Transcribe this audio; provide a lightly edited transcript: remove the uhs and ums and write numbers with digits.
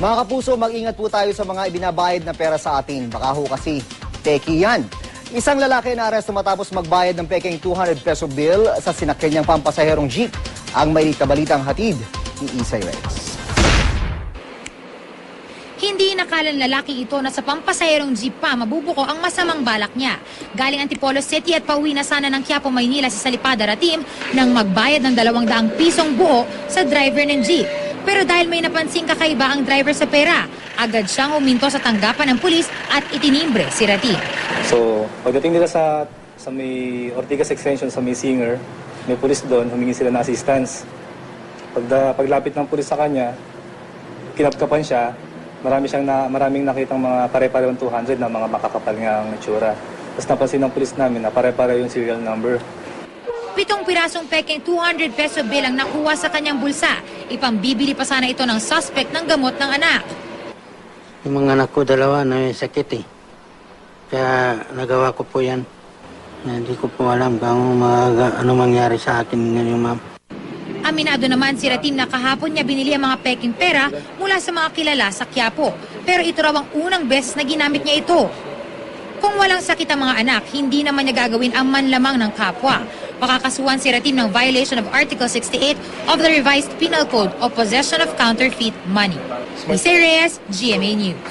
Mga kapuso, mag-ingat po tayo sa mga ibinabayad na pera sa atin. Baka ho kasi teki yan. Isang lalaki na aresto matapos magbayad ng peking 200 peso bill sa sinakyan niyang pampasaherong jeep. Ang may balitang hatid ni Isay Rex. Hindi nakalang lalaki ito na sa pampasaherong jeep pa mabubuko ang masamang balak niya. Galing Antipolo City at pauwi na sana ng Quiapo, Maynila sa Salipada Ratim nang magbayad ng 200 pisong buo sa driver ng jeep. Pero dahil may napansing kakaiba ang driver sa pera, agad siyang huminto sa tanggapan ng pulis at itinimbre si Ratim. So, pagdating nila sa may Ortigas Extension, sa may Singer, may pulis doon, humingi sila ng assistance. Paglapit ng pulis sa kanya, kinapkapan siya, maraming nakitang mga pare-parehong 200 na mga makakapal nga ang itsura. Tapos napansin ng pulis namin na pare-pareho yung serial number. 7 pirasong peking 200 peso bill ang nakuha sa kanyang bulsa. Ipambibili pa sana ito ng suspect ng gamot ng anak. Yung mga anak ko dalawa na may sakit eh. Kaya nagawa ko po yan. Hindi ko po alam kung ano mangyari sa akin ngayon, ma'am. Aminado naman si Ratim na kahapon niya binili ang mga peking pera mula sa mga kilala sa Quiapo. Pero ito raw ang unang beses na ginamit niya ito. Kung walang sakit ang mga anak, hindi naman niya gagawin ang manlamang ng kapwa. Makakasuhan si Ratim ng violation of Article 68 of the Revised Penal Code o Possession of Counterfeit Money. Isay Reyes, GMA News.